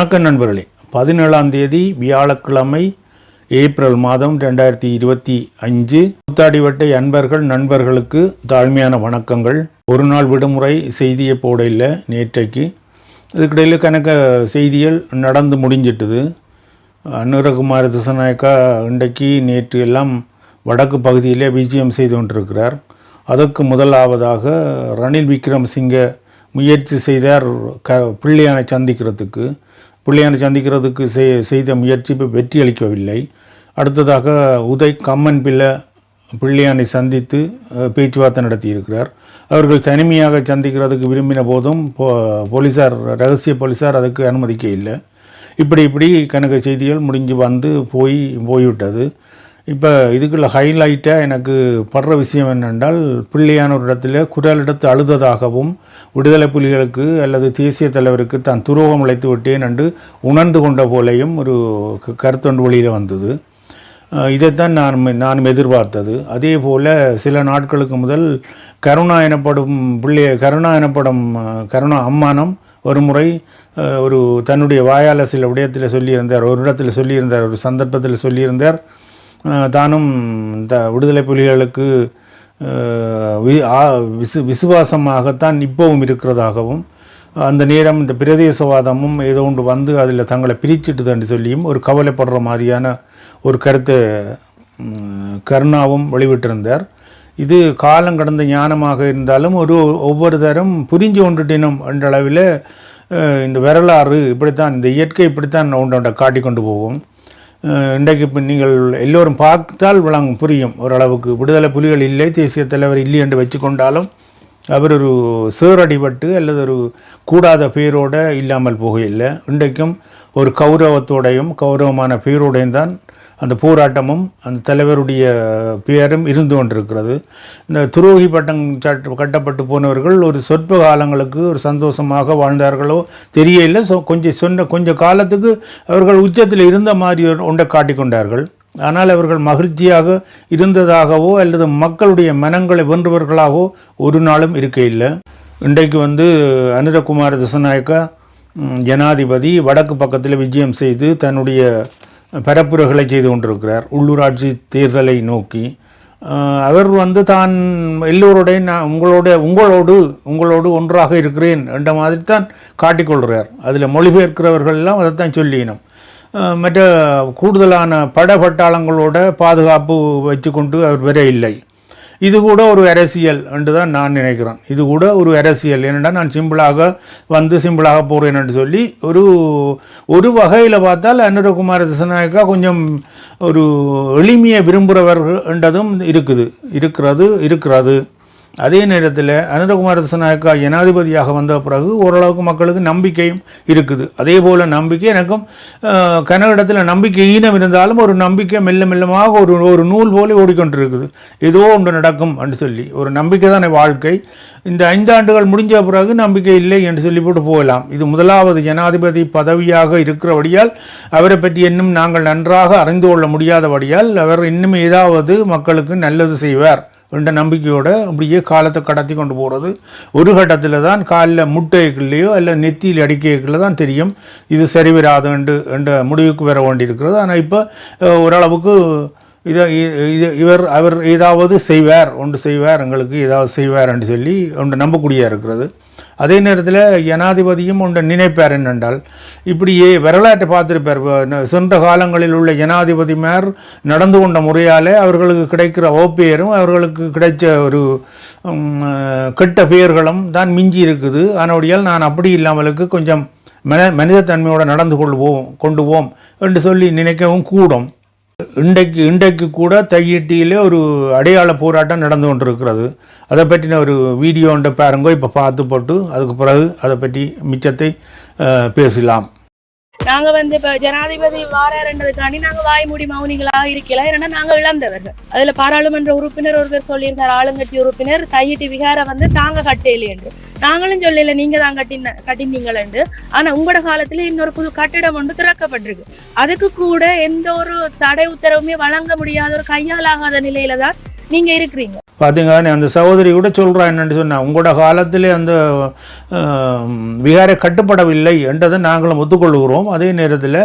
வணக்கம் நண்பர்களே. 17ஆம் தேதி வியாழக்கிழமை ஏப்ரல் மாதம் 2025. கூத்தாடிவட்டை அன்பர்கள் நண்பர்களுக்கு தாழ்மையான வணக்கங்கள். ஒரு நாள் விடுமுறை செய்தியை போட இல்லை நேற்றைக்கு. இதுக்கிடையில் கணக்க செய்திகள் நடந்து முடிஞ்சிட்டுது. அனுரகுமார திசாநாயக்கா இன்றைக்கு நேற்று எல்லாம் வடக்கு பகுதியிலே விஜயம் செய்து கொண்டிருக்கிறார். அதற்கு முதலாவதாக ரணில் விக்ரமசிங்க முயற்சி செய்தார் பிள்ளையானை சந்திக்கிறதுக்கு செய்த முயற்சி வெற்றி அளிக்கவில்லை. அடுத்ததாக உதய் கம்மன் பிள்ளையானை சந்தித்து பேச்சுவார்த்தை நடத்தியிருக்கிறார். அவர்கள் தனிமையாக சந்திக்கிறதுக்கு விரும்பின போதும் ரகசிய போலீஸார் அதுக்கு அனுமதிக்க இல்லை. இப்படி கணக்கு செய்திகள் முடிஞ்சு வந்து போய்விட்டது. இப்போ இதுக்குள்ள ஹைலைட்டாக எனக்கு படுற விஷயம் என்னென்றால், பிள்ளையான ஒரு இடத்துல குரல் எடுத்து அழுததாகவும் விடுதலை புலிகளுக்கு அல்லது தேசிய தலைவருக்கு தான் துரோகம் அழைத்து விட்டேன் என்று உணர்ந்து கொண்ட போலையும் ஒரு கருத்தொண்டு வெளியில் வந்தது. இதைத்தான் நானும் எதிர்பார்த்தது. அதே போல் சில நாட்களுக்கு முதல் கருணா கருணா அம்மானம் ஒரு முறை தன்னுடைய வாயால் சில விடயத்தில் சொல்லியிருந்தார், ஒரு சந்தர்ப்பத்தில் சொல்லியிருந்தார், தானும் இந்த விடுதலை புலிகளுக்கு விசுவாசமாகத்தான் இப்போவும் இருக்கிறதாகவும், அந்த நேரம் இந்த பிரதேசவாதமும் ஏதோ ஒன்று வந்து அதில் தங்களை பிரிச்சுட்டுதுன்னு சொல்லியும் ஒரு கவலைப்படுற மாதிரியான ஒரு கருத்தை கருணாவும் வெளிவிட்டிருந்தார். இது காலம் கடந்த ஞானமாக இருந்தாலும் ஒவ்வொரு தரம் புரிஞ்சு கொண்டுட்டினும் என்ற அளவில் இந்த வரலாறு இப்படித்தான், இந்த இயற்கை இப்படித்தான் ஒன்றை காட்டிக்கொண்டு போகும். இன்றைக்கு இப்போ நீங்கள் எல்லோரும் பார்த்தால் புரியும் ஓரளவுக்கு. விடுதலை புலிகள் இல்லை, தேசிய தலைவர் இல்லை என்று வச்சு கொண்டாலும் அவர் ஒரு சேரடிபட்டு அல்லது ஒரு கூடாத பேரோடு இல்லாமல் போகையில்லை. இன்றைக்கும் ஒரு கௌரவமான பேரோடையும் தான் அந்த போராட்டமும் அந்த தலைவருடைய பெயரும் இருந்து கொண்டிருக்கிறது. இந்த துரோகி பட்டம் கட்டப்பட்டு போனவர்கள் ஒரு சொற்ப காலங்களுக்கு ஒரு சந்தோஷமாக வாழ்ந்தார்களோ தெரியல. கொஞ்ச காலத்துக்கு அவர்கள் உச்சத்தில் இருந்த மாதிரி ஒன்றை காட்டிக்கொண்டார்கள். ஆனால் அவர்கள் மகிழ்ச்சியாக இருந்ததாகவோ அல்லது மக்களுடைய மனங்களை வென்றவர்களாகவோ ஒரு நாளும் இருக்க இல்லை. இன்றைக்கு அனுரகுமார திசாநாயக்கா ஜனாதிபதி வடக்கு பக்கத்தில் விஜயம் செய்து தன்னுடைய பரப்புரைகளை செய்து கொண்டிருக்கிறார். உள்ளூராட்சி தேர்தலை நோக்கி அவர் தான் எல்லோருடைய உங்களோடு ஒன்றாக இருக்கிறேன் என்ற மாதிரி தான் காட்டிக்கொள்கிறார். அதில் மொழிபெயர்க்கிறவர்கள் எல்லாம் அதைத்தான் சொல்லினோம். மற்ற கூடுதலான பட்டாளங்களோட பாதுகாப்பு வச்சு கொண்டு அவர் வர இல்லை. இது கூட ஒரு அரசியல் என்று தான் நான் நினைக்கிறேன். இது கூட ஒரு அரசியல். ஏனென்றால் நான் சிம்பிளாக போகிறேன் என்று சொல்லி ஒரு வகையில் பார்த்தால் அனுரகுமார திசாநாயக்கா கொஞ்சம் ஒரு எளிமையை விரும்புகிறவர்கள் என்றதும் இருக்கிறது. அதே நேரத்தில் அனுரகுமார திசாநாயக்கா ஜனாதிபதியாக வந்த பிறகு ஓரளவுக்கு மக்களுக்கு நம்பிக்கையும் இருக்குது. அதே போல் நம்பிக்கை எனக்கும் கனகடத்தில் நம்பிக்கை ஈனம் இருந்தாலும் ஒரு நம்பிக்கை மெல்லமாக ஒரு நூல் போல ஓடிக்கொண்டிருக்குது. ஏதோ ஒன்று நடக்கும் என்று சொல்லி ஒரு நம்பிக்கை தானே வாழ்க்கை. இந்த 5 ஆண்டுகள் முடிஞ்ச பிறகு நம்பிக்கை இல்லை என்று சொல்லி போட்டு போகலாம். இது முதலாவது ஜனாதிபதி பதவியாக இருக்கிறபடியால் அவரை பற்றி இன்னும் நாங்கள் நன்றாக அறிந்து கொள்ள முடியாதபடியால் அவர் இன்னும் ஏதாவது மக்களுக்கு நல்லது செய்வார் என்ற நம்பிக்கையோடு அப்படியே காலத்தை கடத்தி கொண்டு போகிறது. ஒரு கட்டத்தில் தான் காலில் முட்டைக்குள்ளேயோ அல்ல நெத்தியில் அடிக்கைக்குள்ளே தான் தெரியும் இது சரிவராது என்ற முடிவுக்கு வர வேண்டியிருக்கிறது. ஆனால் இப்போ ஓரளவுக்கு அவர் ஏதாவது செய்வார் எங்களுக்கு ஏதாவது செய்வார் என்று சொல்லி ஒன்று நம்பக்கூடியா இருக்கிறது. அதே நேரத்தில் ஜனாதிபதியும் ஒன்று நினைப்பார் என்னென்றால், இப்படியே வரலாற்றை பார்த்துருப்பார். சென்ற காலங்களில் உள்ள ஜனாதிபதிமார் நடந்து கொண்ட முறையால் அவர்களுக்கு கிடைக்கிற ஓப்பெயரும் அவர்களுக்கு கிடைச்ச ஒரு கெட்ட பெயர்களும் தான் மிஞ்சி இருக்குது. அதனுடையால் நான் அப்படி இல்லாமலுக்கு கொஞ்சம் மனிதத்தன்மையோடு நடந்து கொண்டுவோம் என்று சொல்லி நினைக்கவும் கூடும். இன்றைக்கு கூட தையிட்டியிலே ஒரு அடையாள போராட்டம் நடந்து கொண்டிருக்கிறது. அதை பற்றின ஒரு வீடியோ ஒன்றை பாருங்க, இப்போ பார்த்து போட்டு அதுக்கு பிறகு அதை பற்றி மிச்சத்தை பேசலாம். நாங்க இப்ப ஜனாதிபதி வாரன்றதுக்காண்டி நாங்க வாய்மூடி மௌனிகளாக இருக்கலாம். ஏன்னா நாங்க இழந்தவர்கள். அதுல பாராளுமன்ற உறுப்பினர் ஒருவர் சொல்லியிருந்தார், ஆளுங்கட்சி உறுப்பினர் தையிட்டி விகார தாங்க கட்டையிலே என்று. நாங்களும் சொல்லல நீங்க தான் கட்டினீங்கள் என்று. ஆனா உங்களோட காலத்துல இன்னொரு புது கட்டிடம் ஒன்று திறக்கப்பட்டிருக்கு. அதுக்கு கூட எந்த ஒரு தடை உத்தரவுமே வழங்க முடியாத ஒரு கையாலாகாத நிலையில தான் நீங்க இருக்கிறீங்க. பார்த்தீங்கன்னா அந்த சகோதரி கூட சொல்கிறா என்னென்னு சொன்னால், உங்களோட காலத்திலே அந்த விகாரை கட்டுப்படவில்லை என்றதை நாங்களும் ஒத்துக்கொள்கிறோம். அதே நேரத்தில்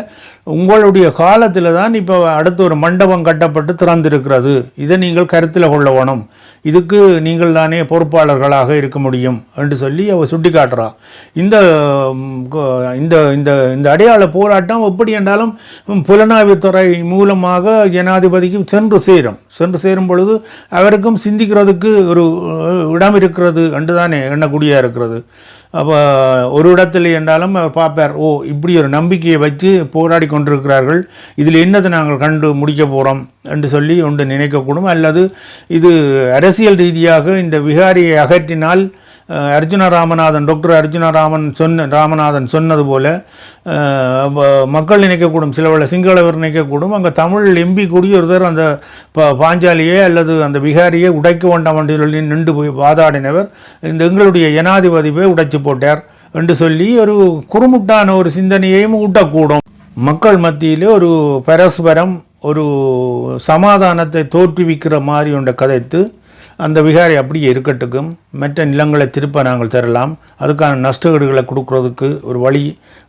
உங்களுடைய காலத்தில் தான் இப்போ அடுத்து ஒரு மண்டபம் கட்டப்பட்டு திறந்திருக்கிறது. இதை நீங்கள் கருத்தில் கொள்ள வேணும். இதுக்கு நீங்கள் தானே பொறுப்பாளர்களாக இருக்க முடியும் என்று சொல்லி அவர் சுட்டி காட்டுறா. இந்த இந்த இந்த இந்த அடையாள போராட்டம் எப்படி என்றாலும் புலனாய்வுத்துறை மூலமாக ஜனாதிபதிக்கு சென்று சேரும் பொழுது அவருக்கும் சிந்திக்கிறதுக்கு ஒரு இடம் இருக்கிறது என்று தானே எண்ணக்கூடியாக இருக்கிறது. அப்போ ஒரு இடத்துல என்றாலும் அவர் பார்ப்பார், ஓ இப்படி ஒரு நம்பிக்கையை வச்சு போராடி கொண்டிருக்கிறார்கள், இதில் என்னதை நாங்கள் கண்டு முடிக்க போகிறோம் என்று சொல்லி ஒன்று நினைக்கக்கூடும். அல்லது இது அரசியல் ரீதியாக இந்த விகாரியை அகற்றினால் டாக்டர் அர்ஜுன ராமநாதன் சொன்னது போல மக்கள் நினைக்கக்கூடும், சிலவள சிங்களவர் நினைக்கக்கூடும், அங்கே தமிழ் எம்பி கூடியொருத்தர் அந்த பாஞ்சாலியே அல்லது அந்த விகாரியை உடைக்க வேண்டாம் என்று சொல்லி நின்று போய் வாதாடினவர் இந்த எங்களுடைய ஜனாதிபதி போய் உடைச்சு போட்டார் என்று சொல்லி ஒரு குறுமுட்டான ஒரு சிந்தனையையும் ஊட்டக்கூடும். மக்கள் மத்தியிலே ஒரு பரஸ்பரம் ஒரு சமாதானத்தை தோற்றுவிக்கிற மாதிரி ஒன்றை கதைத்து அந்த விகாரி அப்படியே இருக்கட்டுக்கும், மற்ற நிலங்களை திருப்ப நாங்கள் தரலாம், அதுக்கான நஷ்டஈடுகளை கொடுக்கறதுக்கு ஒரு வழி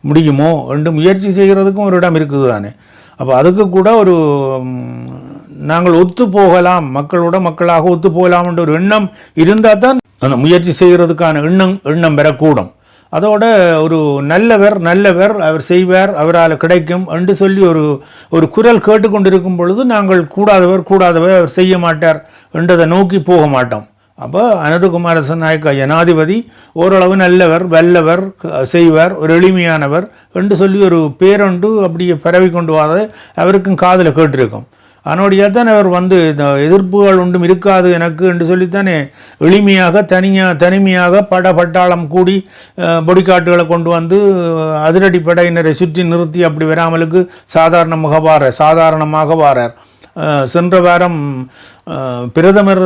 முடியுமோ என்று முயற்சி செய்கிறதுக்கும் ஒரு இடம் இருக்குது தானே. அப்போ அதுக்கு கூட ஒரு நாங்கள் ஒத்து போகலாம், மக்களோட மக்களாக ஒத்து போகலாம் என்ற ஒரு எண்ணம் இருந்தால் தான் அந்த முயற்சி செய்கிறதுக்கான எண்ணம் பெறக்கூடும். அதோட ஒரு நல்லவர் அவர் செய்வார், அவரால் கிடைக்கும் என்று சொல்லி ஒரு குரல் கேட்டுக்கொண்டிருக்கும் பொழுது நாங்கள் கூடாதவர் அவர் செய்ய மாட்டார் என்றதை நோக்கி போக மாட்டோம். அப்போ அனுரகுமார திசாநாயக்க ஜனாதிபதி ஓரளவு நல்லவர், வல்லவர், செய்வார், ஒரு எளிமையானவர் என்று சொல்லி ஒரு பேரொண்டு அப்படியே பரவி கொண்டு வாத அவருக்கும் காதில் கேட்டிருக்கும். அதனுடைய தான் அவர் வந்து இந்த எதிர்ப்புகள் ஒன்றும் இருக்காது எனக்கு என்று சொல்லித்தானே எளிமையாக தனிமையாக பட்டாளம் கூடி பொடிக்காட்டுகளை கொண்டு வந்து அதிரடி படையினரை சுற்றி நிறுத்தி அப்படி வராமலுக்கு சாதாரணமாக வாரார். சென்ற வாரம் பிரதமர்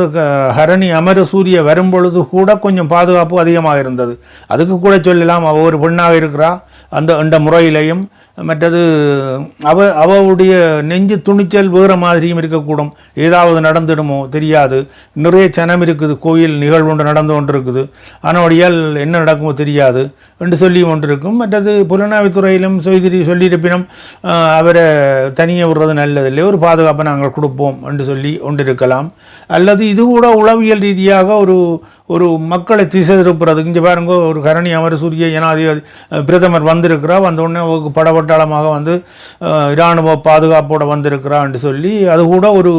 ஹரணி அமரசூரிய வரும்பொழுது கூட கொஞ்சம் பாதுகாப்பு அதிகமாக இருந்தது. அதுக்கு கூட சொல்லலாம், அவள் ஒரு பெண்ணாக இருக்கிறா அந்த முறையிலையும். மற்றது அவளுடைய நெஞ்சு துணிச்சல் வேறு மாதிரியும் இருக்கக்கூடும், ஏதாவது நடந்துடுமோ தெரியாது, நிறைய சனம் இருக்குது, கோயில் நிகழ்வு ஒன்று நடந்து கொண்டு இருக்குது, அதனுடையால் என்ன நடக்குமோ தெரியாது என்று சொல்லி கொண்டிருக்கும். மற்றது புலனாய்வுத்துறையிலும் சொல்லியிருப்பினும் அவரை தனியே விடுறது நல்லதில்லை, ஒரு பாதுகாப்பை நாங்கள் கொடுப்போம் என்று சொல்லி கொண்டிருக்கலாம். அல்லது இது கூட உளவியல் ரீதியாக ஒரு மக்களை திசை திருப்புறது. இங்கே பாருங்க, ஒரு ஹரணி அமரசூரிய ஜனாதிபதி பிரதமர் வந்தவுடனே படபட்டாளமாக வந்து இராணுவ பாதுகாப்போடு வந்திருக்கிறா என்று சொல்லி அது கூட ஒரு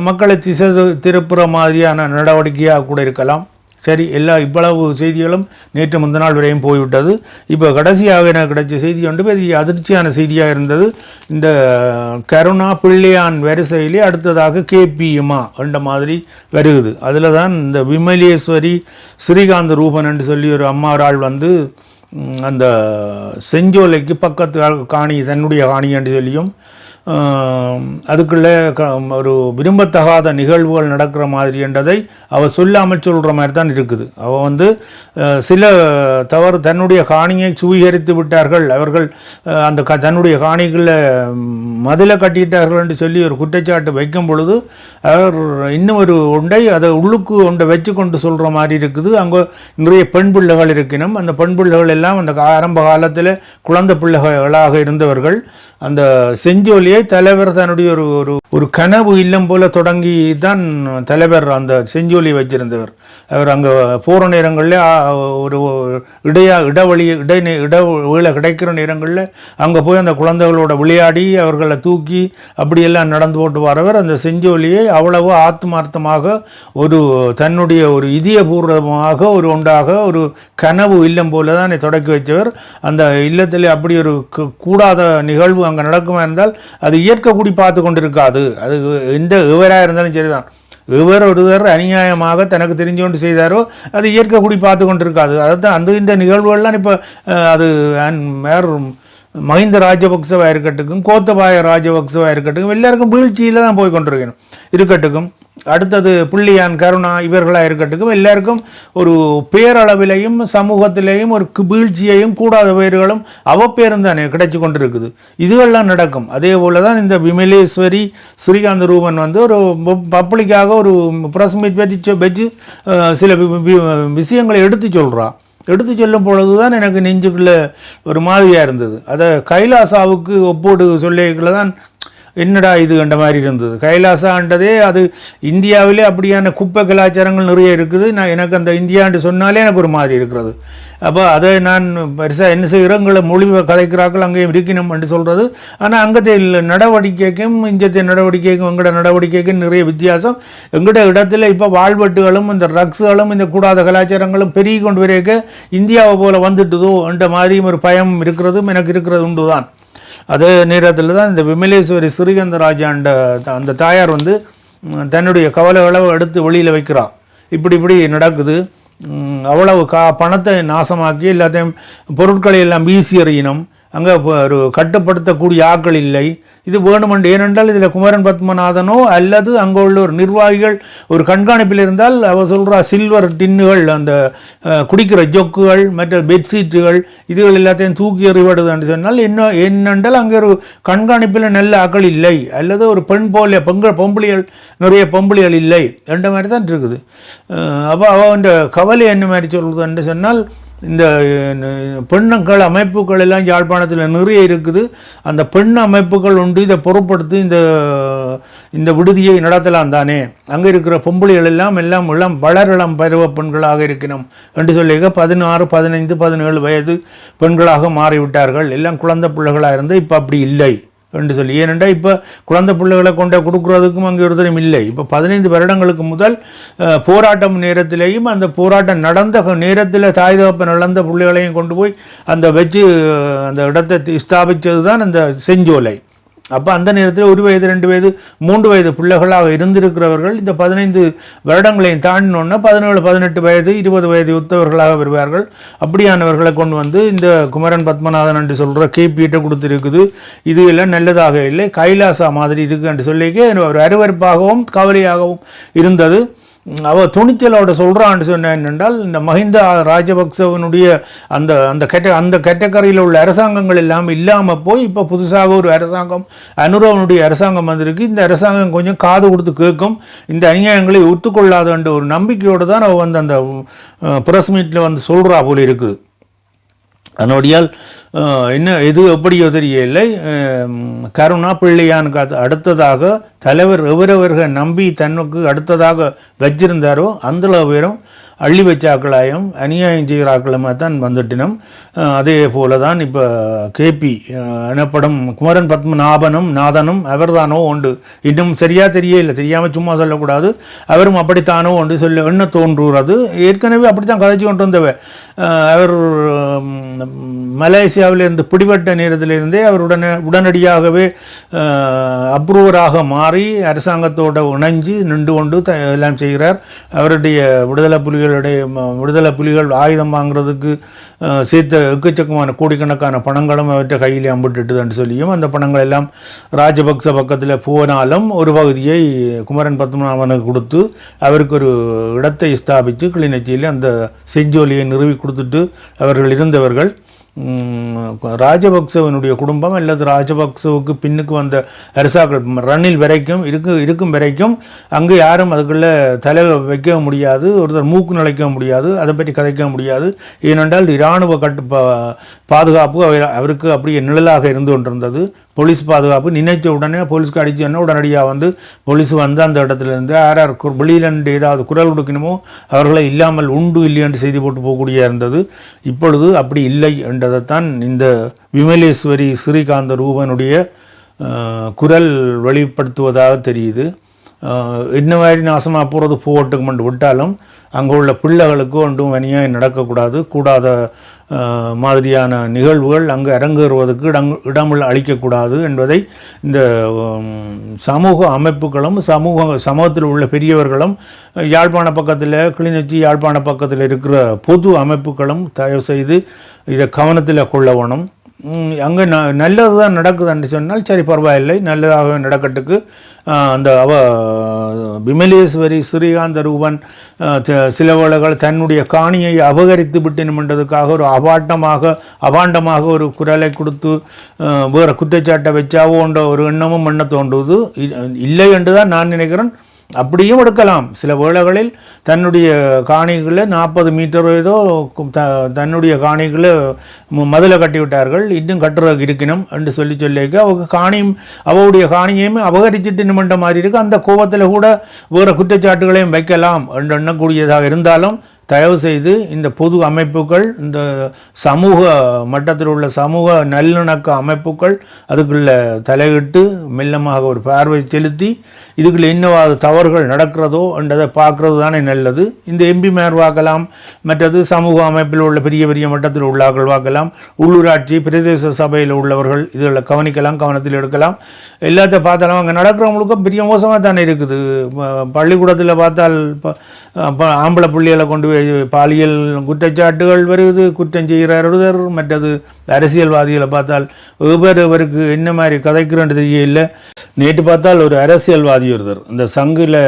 மக்களை திசை திருப்புற மாதிரியான நடவடிக்கையாக கூட இருக்கலாம். சரி, இவ்வளவு செய்திகளும் நேற்று முந்தின வரையும் போய்விட்டது. இப்போ கடைசியாக எனக்கு கிடைச்ச செய்தி ஒன்று பெரிய அதிர்ச்சியான செய்தியாக இருந்தது. இந்த கருணா பிள்ளையான் வரிசையிலே அடுத்ததாக கேபிஎம்மா என்ற மாதிரி வருகுது. அதில் தான் இந்த விமலேஸ்வரி ஸ்ரீகாந்த் ரூபன் என்று சொல்லி ஒரு அம்மாரால் வந்து அந்த செஞ்சோலைக்கு பக்கத்து தன்னுடைய காணி என்று சொல்லியும் அதுக்குள்ளே ஒரு விரும்பத்தகாத நிகழ்வுகள் நடக்கிற மாதிரி என்றதை அவள் சொல்லாமல் சொல்கிற மாதிரி தான் இருக்குது. அவள் வந்து சில தவறு தன்னுடைய காணியை சுவீகரித்து விட்டார்கள், அவர்கள் அந்த தன்னுடைய காணிகளில் மதிலை கட்டிட்டார்கள் என்று சொல்லி ஒரு குற்றச்சாட்டு வைக்கும் பொழுது அவர் இன்னும் ஒரு அதை ஒன்றை வச்சு கொண்டு சொல்கிற மாதிரி இருக்குது. அங்கே நிறைய பெண் பிள்ளைகள் இருக்கணும். அந்த பெண் பிள்ளைகள் எல்லாம் அந்த ஆரம்ப காலத்தில் குழந்தை பிள்ளைகளாக இருந்தவர்கள். அந்த செஞ்சோலியை தலைவர் தன்னுடைய ஒரு கனவு இல்லம் போல தொடங்கி தான் தலைவர் அந்த செஞ்சோலியை வச்சிருந்தவர். அவர் அங்கே போகிற நேரங்களில் ஒரு இடைவேளை கிடைக்கிற நேரங்களில் அங்கே போய் அந்த குழந்தைகளோட விளையாடி அவர்களை தூக்கி அப்படியெல்லாம் நடந்து போட்டு வரவர். அந்த செஞ்சோலியை அவ்வளவு ஆத்மார்த்தமாக தன்னுடைய ஒரு இதயபூர்வமாக ஒன்றாக ஒரு கனவு இல்லம் போல தான் தொடக்கி வச்சவர். அந்த இல்லத்தில் அப்படி ஒரு கூடாத நிகழ்வு அங்கே நடக்குமா இருந்தால் அது இயற்கை கூடி பார்த்து கொண்டு இருக்காது. அது எந்த எவராக இருந்தாலும் சரிதான். ஒருவர் அநியாயமாக தனக்கு தெரிஞ்சு செய்தாரோ அது இயற்கை கூடி பார்த்து கொண்டு இருக்காது. அதுதான் இந்த நிகழ்வுகள்லாம் இப்போ அது மஹிந்த ராஜபக்சவாக இருக்கட்டும், கோத்தபாய ராஜபக்சவாக இருக்கட்டும், எல்லாருக்கும் வீழ்ச்சியில் தான் போய் கொண்டிருக்கணும் இருக்கட்டும். அடுத்தது பிள்ளையான் கருணா இவர்களாக இருக்கட்டும் எல்லாருக்கும் ஒரு பேரளவிலையும் சமூகத்திலேயும் ஒரு வீழ்ச்சியையும் கூடாத பேர்களும் அவப்பேரும் தானே கிடைச்சி கொண்டு இருக்குது. இதுவெல்லாம் நடக்கும். அதே போல தான் இந்த விமலேஸ்வரி ஸ்ரீகாந்த் ரூபன் வந்து ஒரு பப்ளிக்காக ஒரு ப்ரெஸ் மீட் வச்சு சில விஷயங்களை எடுத்து சொல்லும் பொழுது தான் எனக்கு நெஞ்சுக்குள்ள ஒரு மாதிரியாக இருந்தது. அதை கைலாசாவுக்கு ஒப்போடு சொல்லிக்கல தான் என்னடா இது கண்ட மாதிரி இருந்தது. கைலாசான்றதே அது இந்தியாவிலே அப்படியான குப்பை கலாச்சாரங்கள் நிறைய இருக்குது. எனக்கு அந்த இந்தியான்னு சொன்னாலே எனக்கு ஒரு மாதிரி இருக்கிறது. அப்போ அதை நான் பெருசாக என்ன செய்கிறோங்களை மொழி கதைக்கிறார்கள் அங்கேயும் இருக்கணும் என்று சொல்கிறது. ஆனால் அங்கத்தை நடவடிக்கைக்கும் இஞ்சத்தை நடவடிக்கைக்கும் எங்களோட நடவடிக்கைக்கும் நிறைய வித்தியாசம். எங்களோட இடத்துல இப்போ வாழ்வெட்டுகளும் இந்த ட்ரக்ஸுகளும் இந்த கூடாத கலாச்சாரங்களும் பெருகி கொண்டு வரைக்க இந்தியாவை போல் வந்துட்டுதோ என்ற மாதிரியும் ஒரு பயம் இருக்கிறதும் எனக்கு இருக்கிறது உண்டு தான். அதே நேரத்தில் தான் இந்த விமலேஸ்வரி ஸ்ரீகந்தராஜாண்ட அந்த தாயார் வந்து தன்னுடைய கவலைகளை எடுத்து வெளியில் வைக்கிறாள். இப்படி நடக்குது, அவ்வளவு பணத்தை நாசமாக்கி எல்லாத்தையும் பொருட்களை எல்லாம் வீசி எறியணும், அங்கே ஒரு கட்டுப்படுத்தக்கூடிய ஆட்கள் இல்லை. இது வேணுமென்று ஏனென்றால் இதில் குமரன் பத்மநாதனோ அல்லது அங்கே உள்ள ஒரு நிர்வாகிகள் ஒரு கண்காணிப்பில் இருந்தால் அவர் சொல்கிற சில்வர் டின்னுகள், அந்த குடிக்கிற ஜொக்குகள், மற்ற பெட்ஷீட்டுகள் இதுகள் எல்லாத்தையும் தூக்கி எறிவிடுது என்று சொன்னால் என்னென்றால் அங்கே ஒரு கண்காணிப்பில் நல்ல ஆக்கள் இல்லை, அல்லது ஒரு பொம்பளைகள் நிறைய பொம்பளைகள் இல்லை என்ற மாதிரி தான் இருக்குது. அப்போ அவன் கவலை என்ன மாதிரி சொல்கிறது என்று சொன்னால் இந்த பெண்ணுக்கள் அமைப்புகள் எல்லாம் யாழ்ப்பாணத்தில் நிறைய இருக்குது. அந்த பெண் அமைப்புகள் உண்டு இதை பொருட்படுத்தி இந்த விடுதியை நடத்தலாம் தானே, அங்கே இருக்கிற பொம்பளைகள் எல்லாம் வளரிளம் பருவ பெண்களாக இருக்கணும் என்று சொல்லி 16, 15, 17 வயது பெண்களாக மாறிவிட்டார்கள். எல்லாம் குழந்தை பிள்ளைகளாக இருந்து இப்போ அப்படி இல்லை என்று சொல்லி. ஏனென்றால் இப்போ குழந்தை பிள்ளைகளை கொண்ட கொடுக்குறதுக்கும் அங்கே ஒருத்தரும் இல்லை. இப்போ 15 வருடங்களுக்கு முதல் போராட்டம் நேரத்திலேயும் அந்த போராட்டம் நடந்த நேரத்தில் தாய் தகப்பன் இழந்த பிள்ளைகளையும் கொண்டு போய் வச்சு அந்த இடத்தை ஸ்தாபித்தது தான் அந்த செஞ்சோலை. அப்போ அந்த நேரத்தில் 1 வயது 2 வயது 3 வயது பிள்ளைகளாக இருந்திருக்கிறவர்கள் இந்த 15 வருடங்களையும் தாண்டினோன்னா 17 18 வயது 20 வயது ஒத்தவர்களாக வருவார்கள். அப்படியானவர்களை கொண்டு வந்து இந்த குமரன் பத்மநாதன் என்று சொல்கிற கேபியிட்ட கொடுத்துருக்குது. இது எல்லாம் நல்லதாக இல்லை, கைலாசா மாதிரி இருக்குது என்று சொல்லிக்க ஒரு அருவருப்பாகவும் கவலையாகவும் இருந்தது. அவள் துணிச்சலோட சொல்கிறான்னு சொன்ன என்னென்றால் இந்த மஹிந்த ராஜபக்சவனுடைய அந்த கேட்டகரியில் உள்ள அரசாங்கங்கள் எல்லாம் இல்லாமல் போய் இப்போ புதுசாக ஒரு அரசாங்கம் அனுரவனுடைய அரசாங்கம் வந்திருக்கு. இந்த அரசாங்கம் கொஞ்சம் காது கொடுத்து கேட்கும், இந்த அநியாயங்களை ஒத்துக்கொள்ளாதன்ற ஒரு நம்பிக்கையோடு தான் அவள் வந்து அந்த ப்ரெஸ் மீட்டில் வந்து சொல்கிறா போல இருக்குது. அதனுடையால் என்ன எது எப்படியோ தெரியவில்லை. கருணா பிள்ளையானுக்கு அடுத்ததாக தலைவர் எவரவர்கள் நம்பி தன்னுக்கு அடுத்ததாக வச்சிருந்தாரோ அந்த பேரும் அள்ளி வச்சாக்களாயும் அநியாயம் செய்கிறாக்களுமாக தான் வந்துட்டினோம். அதே போல தான் இப்போ கேபி எனப்படும் குமரன் நாதனும் அவர்தானோ உண்டு. இன்னும் சரியாக தெரியல, தெரியாமல் சும்மா சொல்லக்கூடாது. அவரும் அப்படித்தானோ உண்டு சொல்ல எண்ண தோன்றுறது. ஏற்கனவே அப்படித்தான் கதைச்சு கொண்டு வந்தவ. அவர் மலேசியாவிலிருந்து பிடிபட்ட நேரத்திலிருந்தே அவர் உடனடியாகவே அப்ரூவராக மாறி அரசாங்கத்தோடு இணைஞ்சு நின்று கொண்டு எல்லாம் செய்கிறார். அவருடைய விடுதலை புலிகள் ஆயுதம் வாங்குறதுக்கு சேர்த்த எக்கச்சக்கமான கோடிக்கணக்கான பணங்களும் அவற்றை கையில் அம்பிட்டுட்டுன்னு சொல்லியும் அந்த பணங்கள் எல்லாம் ராஜபக்ச பக்கத்தில் போனாலும் ஒரு பகுதியை குமரன் பத்மநாபனுக்கு கொடுத்து அவருக்கு ஒரு இடத்தை ஸ்தாபித்து கிளிநொச்சியில் அந்த செஞ்சோலியை நிறுவி கொடுத்துட்டு அவர்கள் இருந்தவர்கள். ராஜபக்சவனுடைய குடும்பம் அல்லது ராஜபக்சவுக்கு பின்னுக்கு வந்த அரசாக்கள் ரணில் வரைக்கும் இருக்கும் வரைக்கும் அங்கு யாரும் அதுக்குள்ளே தலை வைக்க முடியாது, ஒருத்தர் மூக்கு நுழைக்க முடியாது, அதை பற்றி கதைக்க முடியாது. ஏனென்றால் இராணுவ பாதுகாப்பு அவருக்கு அப்படியே நிழலாக இருந்து கொண்டிருந்தது. போலீஸ் பாதுகாப்பு நினைச்ச உடனே போலீஸ்க்கு அடிச்சோன்னா உடனடியாக வந்து போலீஸ் வந்து அந்த இடத்துலேருந்து யார் வெளியிலண்டு ஏதாவது குரல் கொடுக்கணுமோ அவர்களை இல்லாமல் உண்டு இல்லை என்று செய்தி போட்டு போகக்கூடிய இருந்தது. இப்பொழுது அப்படி இல்லை என்றதைத்தான் இந்த விமலேஸ்வரி ஸ்ரீகாந்த ரூபனுடைய குரல் வெளிப்படுத்துவதாக தெரியுது. என்ன மாதிரி நாசமாக போகிறது போகட்டுக்கு விட்டாலும் அங்கே உள்ள பிள்ளைகளுக்கு ஒன்றும் அநியாயம் நடக்கக்கூடாது, கூடாத மாதிரியான நிகழ்வுகள் அங்கு அரங்கேறுவதற்கு இடங்கள் அளிக்கக்கூடாது என்பதை இந்த சமூக அமைப்புகளும் சமூகத்தில் உள்ள பெரியவர்களும் யாழ்ப்பாண பக்கத்தில் கிளிநொச்சி யாழ்ப்பாண பக்கத்தில் இருக்கிற பொது அமைப்புகளும் தயவு செய்து இதை கவனத்தில் கொள்ள வேணும். அங்கே நல்லது தான் நடக்குதுன்னு சொன்னால் சரி பரவாயில்லை, நல்லதாக நடக்கட்டுக்கு அந்த விமலேஸ்வரி ஸ்ரீகாந்த ரூபன் சில வேளைகள் தன்னுடைய காணியை அபகரித்து விட்டணுமென்றதுக்காக ஒரு அபாண்டமாக ஒரு குரலை கொடுத்து வேறு குற்றச்சாட்டை வச்சாவோன்ற ஒரு எண்ணமும் எண்ண தோன்றுவது இல்லை என்று தான் நான் நினைக்கிறேன். அப்படியும் எடுக்கலாம். சில வேளைகளில் தன்னுடைய காணிகளை 40 மீட்டர் ஏதோ தன்னுடைய காணிகளை மதிலை கட்டி விட்டார்கள், இன்னும் கட்டுறதுக்கு இருக்கணும் என்று சொல்லிக்க அவங்க அவருடைய காணியையும் அபகரிச்சுட்டு நிமிண்ட மாதிரி இருக்குது. அந்த கோபத்தில் கூட வேறு குற்றச்சாட்டுகளையும் வைக்கலாம் என்று எண்ணக்கூடியதாக இருந்தாலும் தயவு செய்து இந்த பொது அமைப்புகள், இந்த சமூக மட்டத்தில் உள்ள சமூக நல்லிணக்க அமைப்புகள் அதுக்குள்ள தலையிட்டு மெல்லமாக ஒரு பார்வை செலுத்தி இதுக்குள்ள என்னவாது தவறுகள் நடக்கிறதோ என்றதை பார்க்கறது தானே நல்லது. இந்த எம்பிமார் பார்க்கலாம், மற்றது சமூக அமைப்பில் உள்ள பெரிய பெரிய மட்டத்தில் உள்ளார்கள் பார்க்கலாம், உள்ளூராட்சி பிரதேச சபையில் உள்ளவர்கள் இதில் கவனிக்கலாம், கவனத்தில் எடுக்கலாம். எல்லாத்தையும் பார்த்தாலும் அங்கே நடக்கிறவங்களுக்கும் பெரிய மோசமாக தானே இருக்குது. பள்ளிக்கூடத்தில் பார்த்தால் ஆம்பளை பிள்ளைகளை கொண்டு போய் பாலியல் குற்றச்சாட்டுகள் வருது, குற்றம் செய்கிறார் ஒருத்தர். மற்றது அரசியல்வாதிகளை பார்த்தால் இவருக்கு என்ன மாதிரி கதைக்கிறேன்னு தெரியல. நேற்று பார்த்தால் ஒரு அரசியல்வாதி ஒருத்தர் இந்த சங்கில்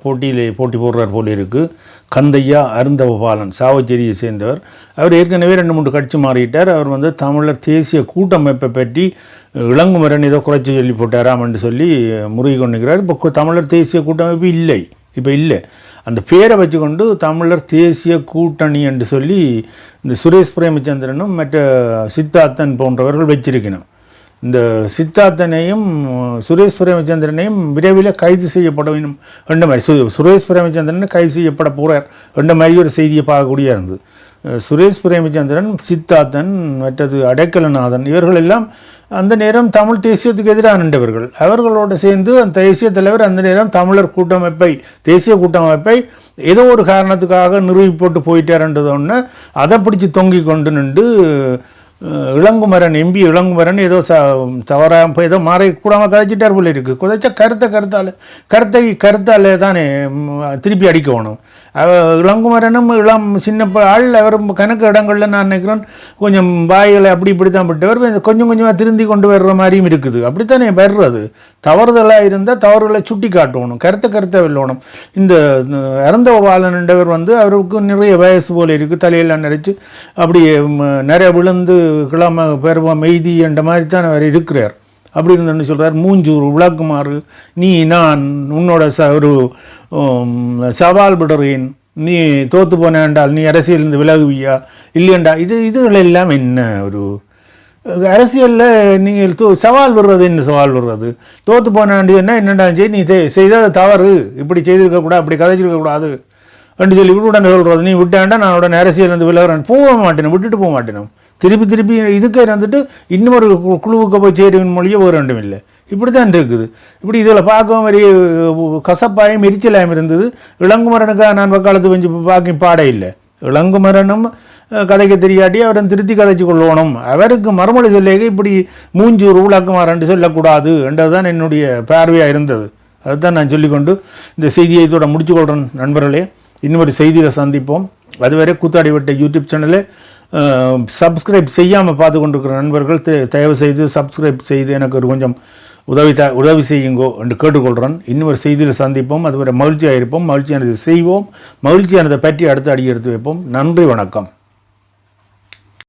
போட்டி போடுறார் போல இருக்குது. கந்தையா அருந்தவபாலன் சாவச்சேரியை சேர்ந்தவர். அவர் ஏற்கனவே 2-3 கட்சி மாறிட்டார். அவர் தமிழர் தேசிய கூட்டமைப்பை பற்றி இளங்குமரன் ஏதோ குறைச்சி சொல்லி போட்டாராம் என்று சொல்லி முறுகி கொண்டுக்கிறார். இப்போ தமிழர் தேசிய கூட்டமைப்பு இல்லை, இப்போ இல்லை. அந்த பேரை வச்சுக்கொண்டு தமிழர் தேசிய கூட்டணி என்று சொல்லி இந்த சுரேஷ் பிரேமச்சந்திரனும் மற்ற சித்தார்த்தன் போன்றவர்கள் வச்சிருக்கணும். இந்த சித்தார்த்தனையும் சுரேஷ் பிரேமச்சந்திரனையும் விரைவில் கைது செய்யப்பட வேண்டும் என்ற மாதிரி, சுரேஷ் பிரேமச்சந்திரன் கைது செய்யப்பட போகிறார் என்ற மாதிரி ஒரு செய்தியை பார்க்கக்கூடிய இருந்தது. சுரேஷ் பிரேமச்சந்திரன், சித்தார்த்தன், மற்றது அடைக்கலநாதன் இவர்கள் எல்லாம் அந்த நேரம் தமிழ் தேசியத்துக்கு எதிராக நின்றவர்கள். அவர்களோடு சேர்ந்து அந்த தேசிய தலைவர் அந்த நேரம் தமிழர் கூட்டமைப்பை, தேசிய கூட்டமைப்பை ஏதோ ஒரு காரணத்துக்காக நிறுவி போட்டு போயிட்டார்ன்றது ஒன்று. அதை பிடிச்சி தொங்கி கொண்டு நின்று இளங்குமரன் எம்பி இளங்குமரன் ஏதோ தவறாக ஏதோ மாறக்கூடாமல் கதைச்சிட்டார் போல இருக்குது. குதைச்சா கருத்தால் தானே திருப்பி அடிக்கணும். இளங்குமரனும் இளம் சின்ன ஆள், அவர் கணக்கு இடங்களில் நான் நினைக்கிறேன் கொஞ்சம் வாய்களை அப்படி இப்படி தான் விட்டவர் கொஞ்சம் கொஞ்சமாக திருந்தி கொண்டு வர்ற மாதிரியும் இருக்குது. அப்படித்தானே வர்றது. தவறுதலாக இருந்தால் தவறுகளை சுட்டி காட்டணும், கருத்தை வெல்லணும். இந்த இறந்தவாளன் என்றவர் அவருக்கு நிறைய வயசு போல இருக்குது, தலையெல்லாம் நிறைச்சு அப்படி நிறைய விழுந்து கிளம்ப பெருவ மெய்தி என்ற மாதிரி தான் அவர் இருக்கிறார். அப்படி இருந்தோன்னு சொல்கிறார், மூஞ்சூர் விளக்குமாறு நீ நான் உன்னோட ஒரு சவால் விடுறேன், நீ தோற்று போனேன்டால் நீ அரசியலிருந்து விலகுவியா இல்லையண்டா. இதுகளெல்லாம் என்ன ஒரு அரசியலில் நீங்கள் சவால் விடுறது, என்ன சவால் விடுறது? தோற்று போனாண்டின்னா என்னடா செய்ய நீ செய்தால் தவறு, இப்படி செய்திருக்கக்கூடாது, அப்படி கதைச்சிருக்கக்கூடாது என்று சொல்லி உடனே சொல்கிறது. நீ விட்டாண்டா நான் உடனே அரசியலிருந்து விலகிறேன், விட்டுட்டு போக மாட்டேனும். திருப்பி இதுக்கு இன்னொரு குழுவுக்கு போய் சேருவின் மொழியே ஒரு ரெண்டும் இல்லை. இப்படி தான் இருக்குது. இப்படி இதில் பார்க்கவும் மாதிரி கசப்பாயும் எரிச்சலாயும் இருந்தது. இளங்குமரனுக்காக நான் வக்காலத்து வச்சு பார்க்க பாட இல்லை. இளங்குமரனும் கதைக்க தெரியாட்டி அவரை திருத்தி கதைச்சு கொள்ளணும். அவருக்கு மறுமொழி சொல்லிக்க இப்படி மூஞ்சூர் விளக்குமாறன்று சொல்லக்கூடாது என்றதுதான் என்னுடைய பார்வையாக இருந்தது. அதுதான் நான் சொல்லிக்கொண்டு இந்த செய்தியை இதோட முடிச்சு கொள்கிறேன். நண்பர்களே, இன்னொரு செய்தியில் சந்திப்போம். அதுவரை கூத்தாடி விட்ட யூடியூப் சேனலை சப்ஸ்கிரைப் செய்யாமல் பார்த்து கொண்டிருக்கிற நண்பர்கள் தயவு செய்து சப்ஸ்கிரைப் செய்து எனக்கு ஒரு கொஞ்சம் உதவி செய்யுங்கோ என்று கேட்டுக்கொள்கிறேன். இன்னொரு செய்தியில் சந்திப்போம். அதுவரை மகிழ்ச்சியாக இருப்போம், மகிழ்ச்சியானதை செய்வோம், மகிழ்ச்சியானதை பற்றி அடுத்து அடி எடுத்து வைப்போம். நன்றி, வணக்கம்.